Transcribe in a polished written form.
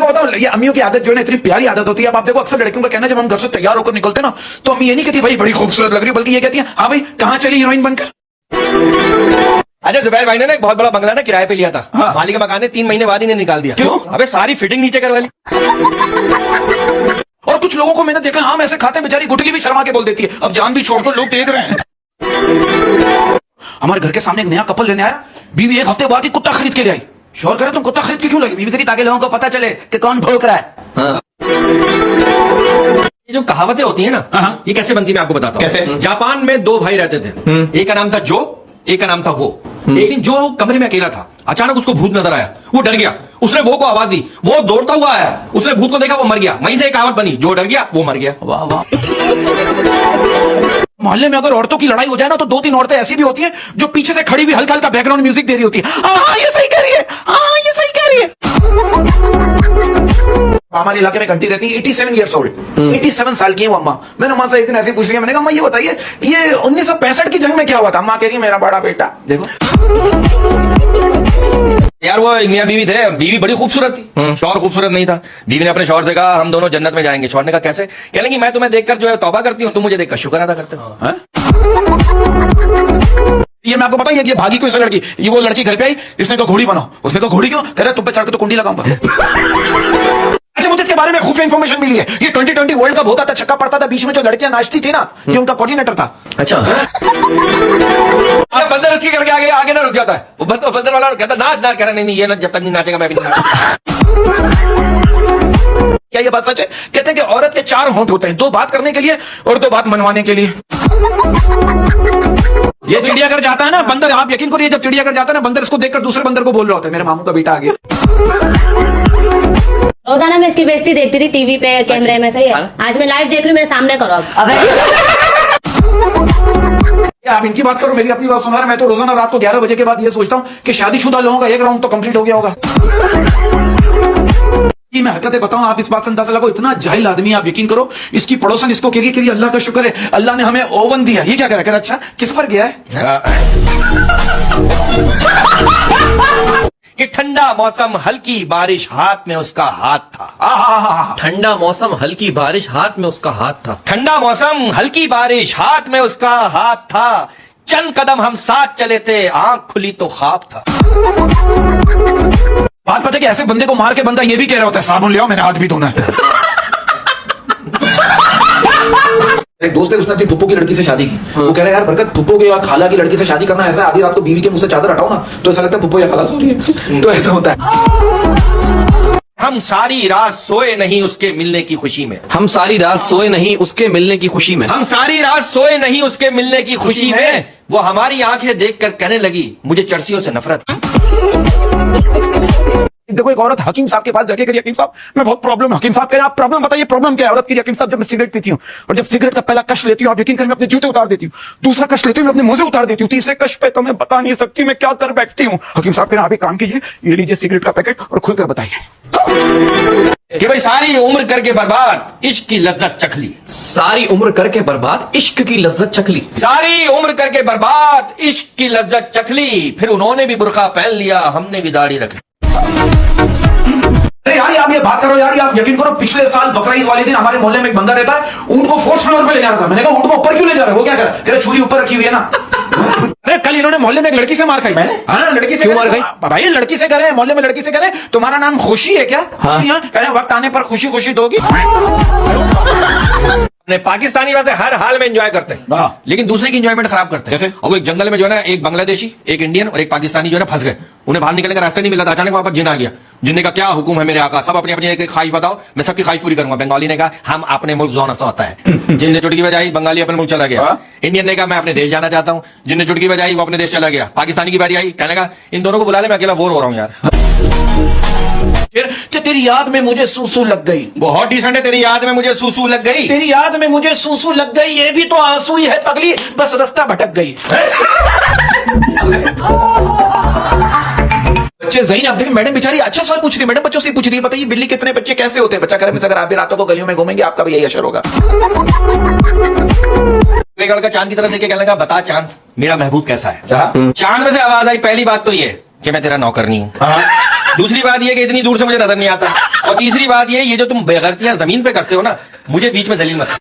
को बताओ, ये अम्मियों की आदत जो है ना इतनी प्यारी आदत होती है। अब आप देखो अक्सर लड़कियों का कहना, जब हम घर से तैयार होकर निकलते हैं ना, तो अम्मी ये नहीं कहती भाई बड़ी खूबसूरत लग रही है, बल्कि ये कहती है हाँ भाई कहाँ चली हीरोइन बनकर। अच्छा, जुबैर भाई ने एक बहुत बड़ा बंगला ना किराए पे लिया था। हाँ। मालिक मकान ने 3 महीने बाद इन्हें निकाल दिया। क्यों? अबे सारी फिटिंग नीचे करवा ली। और कुछ लोगों को मैंने देखा आम ऐसे खाते हैं, बेचारी गुटली भी शर्मा के बोल देती है, अब जान भी छोड़ दो, लोग देख रहे हैं। हमारे घर के सामने एक नया कपल रहने आया, बीवी 1 हफ्ते बाद ही कुत्ता खरीद के ले आई। शोर करे तुम कुत्ता खरीद के क्यों लाई? बीवी करी ताकि लोगों को पता चले कि कौन भौंक रहा है। हाँ। ये जो कहावतें होती है ना, हाँ। ये कैसे बनती है मैं आपको बताता हूँ। कैसे? जापान में 2 भाई रहते थे। एक का नाम था जो, एक का नाम था वो। एक दिन जो कमरे में अकेला था, अचानक उसको भूत नजर आया। वो डर गया, उसने वो को आवाज दी, वो दौड़ता हुआ आया, उसने भूत को देखा, वो मर गया। वहीं से एक कहावत बनी, जो डर गया वो मर गया। वाह वाह। मोहल्ले में अगर औरतों की लड़ाई हो जाए ना, तो 2-3 औरतें ऐसी भी होती हैं जो पीछे से खड़ी हुई हल्का हल्का बैकग्राउंड म्यूजिक दे रही होती है। हाँ ये सही कह रही है, हाँ ये सही कह रही है। हमारे इलाके में घंटी रहती है, 87 ईयर्स ओल्ड, 87 साल की है वो अम्मा। मैंने अम्मा से एक दिन ऐसे पूछ लिया, मैंने कहा अम्मा ये बताइए ये 1965 की जंग में क्या हुआ था? अम्मा कह रही मेरा बड़ा बेटा देखो। यार वो मियां बीवी थे, बीवी बड़ी खूबसूरत थी, शौहर खूबसूरत नहीं था। बीवी ने अपने शौहर से कहा हम दोनों जन्नत में जाएंगे। शौहर ने कहा कैसे? कह लेंगे मैं तुम्हें देखकर जो है तौबा करती हूँ, तुम मुझे देखकर शुक्र अदा करते हो। ये मैं आपको बताऊं, ये भागी कोई सा लड़की, ये वो लड़की घर पे आई, इसने कहा घोड़ी बनाओ। उसने कहा घोड़ी क्यों? कह रहा तुम पे चढ़ के तो कुंडी लगाऊंगा। अच्छा, मुझे इसके बारे में खुफिया इंफॉर्मेशन मिली है। ये 2020 वर्ल्ड कप होता था, छक्का पड़ता था, बीच में जो लड़कियां नाचती थी ना, ये उनका कोऑर्डिनेटर था। अच्छा। बंदर इसके करके आगे ना रुक जाता है, वो बंदर वाला रुक जाता, नाच नाच। कह रहा नहीं ये ना, जब तक नहीं नाचेगा मैं भी नहीं नाचूंगा। क्या ये बात सच है? कहते हैं कि औरत के 4 होंठ होते हैं, 2 बात करने के लिए और 2 बात मनवाने के लिए। ये चिड़ियाघर जाता है ना बंदर, आप यकीन करिए जब चिड़ियाघर जाता है ना बंदर, इसको देखकर दूसरे बंदर को बोल रहा होता है मेरे मामू का बेटा आ गया। रोजाना मैं इसकी बेइज्जती देखती थी टीवी पे, कैमरे में। सही है, आज मैं लाइव देख रही हूँ, मेरे सामने करो अब। आप इनकी बात करो, मेरी अपनी बात सुना रहे। मैं तो रोजाना रात को 11 बजे के बाद ये सोचता हूँ कि शादीशुदा लोगों का 1 राउंड तो कंप्लीट हो गया होगा। मैं हरकतें बताऊं, आप इस बात से अंदाजा लगाओ, इतना जाहिल आदमी, आप यकीन करो इसकी पड़ोसन इसको कह रही अल्लाह का शुक्र है अल्लाह ने हमें ओवन दिया। ये क्या कह रहा है? अच्छा किस पर गया है? कि ठंडा मौसम हल्की बारिश हाथ में उसका हाथ था। ठंडा मौसम हल्की बारिश हाथ में उसका हाथ था। ठंडा मौसम हल्की बारिश हाथ में उसका हाथ था। चंद कदम हम साथ चले थे, आंख खुली तो ख्वाब था। बात पता है कि ऐसे बंदे को मार के बंदा ये भी कह रहा होता है साबुन ले आओ मैंने हाथ भी धोना है। एक दोस्त है, उसने अपनी फुप्पो की लड़की से शादी की। वो कह रहा है यार बरकत, फुप्पो के या खाला की लड़की से शादी करना ऐसा, आधी रात को बीवी के मुंह से चादर हटाओ ना तो ऐसा लगता है फुप्पो या खाला सो रही है। तो ऐसा होता है। हम सारी रात सोए नहीं उसके मिलने की खुशी में। हम सारी रात सोए नहीं उसके मिलने की खुशी में। हम सारी रात सोए नहीं उसके मिलने की खुशी में। वो हमारी आंखें देखकर कहने लगी मुझे चर्सियों से नफरत। देखो एक औरत हकीम साहब के पास जाके करी हकीम साहब मैं बहुत प्रॉब्लम है। हकीम साहब कह रहे आप प्रॉब्लम बताइए, प्रॉब्लम क्या है? औरत की हकीम साहब जब मैं सिगरेट पीती हूँ और जब सिगरेट का पहला कश लेती हूँ आप यकीन करें मैं अपने जूते उतार देती हूँ, दूसरा कश लेती हूँ मैं अपने मुंह से उतार देती हूँ, तीसरे कश पे तो मैं बता नहीं सकती मैं क्या कर बैठती हूँ। हकीम साहब कह रहे आप एक काम कीजिए, ये लीजिए सिगरेट का पैकेट और खुलकर बताइए कि भाई सारी उम्र करके बर्बाद इश्क की लज्जत चख ली। सारी उम्र करके बर्बाद इश्क की लज्जत चख ली। सारी उम्र करके बर्बाद इश्क की लज्जत चख ली। फिर उन्होंने भी बुर्का पहन लिया, हमने भी दाढ़ी रख ली। अरे यार आप ये बात करो यार, आप यकीन करो पिछले साल बकरीद वाले दिन हमारे मोहल्ले में एक बंदा रहता है, ऊंट को 4th फ्लोर पे ले जा रहा था। मैंने कहा ऊंट को ऊपर क्यों ले जा रहा है? वो क्या कर रहा है? छुरी ऊपर रखी हुई है ना। अरे कल इन्होंने मोहल्ले में एक लड़की से मार खाई। मैंने हाँ लड़की से क्यों मार खाई? भाई लड़की से करे मोहल्ले में लड़की से करे तुम्हारा नाम खुशी है क्या? हाँ कह रहे वक्त आने पर खुशी खुशी दोगी। पाकिस्तानी वैसे हर हाल में एंजॉय करते हैं लेकिन दूसरे की एंजॉयमेंट खराब करते हैं। कैसे? और वो एक जंगल में जो है ना एक बांग्लादेशी, एक इंडियन और एक पाकिस्तानी जो है ना फंस गए। उन्हें बाहर निकलने का रास्ता नहीं मिला था। अचानक वहां पर जिन आ गया। जिन ने कहा क्या हुक्म है मेरे आका, सब अपनी अपनी एक ख्वाहिश बताओ, मैं सबकी ख्वाहिश पूरी करूंगा। बंगाली ने कहा हम अपने मुल्क जोन ऐसा होता है। जिन ने चुटकी बजाई बंगाली अपने मुल्क चला गया। इंडियन ने कहा मैं अपने देश जाना चाहता हूँ। जिन ने चुटकी बजाई वो अपने देश चला गया। पाकिस्तानी की बारी आई, कहने लगा इन दोनों को बुला ले, मैं अकेला बोर हो रहा हूँ यार। फिर तेरी याद में मुझे सूसू लग गई। बहुत डिसेंट है, तेरी याद में मुझे सूसू लग गई। तेरी याद में मुझे सूसू लग गई, ये भी तो आंसू ही है पगली, बस रास्ता भटक गई। बच्चे ज़हीन आप देखिए मैडम बेचारी अच्छा सवाल पूछ रही है। मैडम बच्चों से पूछ रही है बताइए बिल्ली कितने बच्चे कैसे होते हैं? बच्चा करे अगर आप भी रातों को गलियों में घूमेंगे आपका भी यही असर होगा। एक लड़का चांद की तरफ देख के कहने लगा बता चांद मेरा महबूब कैसा है? चांद में से आवाज आई पहली बात तो ये कि मैं तेरा नौकर नहीं हूं। दूसरी बात ये कि इतनी दूर से मुझे नजर नहीं आता। और तीसरी बात ये जो तुम बेगैरतियां जमीन पे करते हो ना, मुझे बीच में जलील मत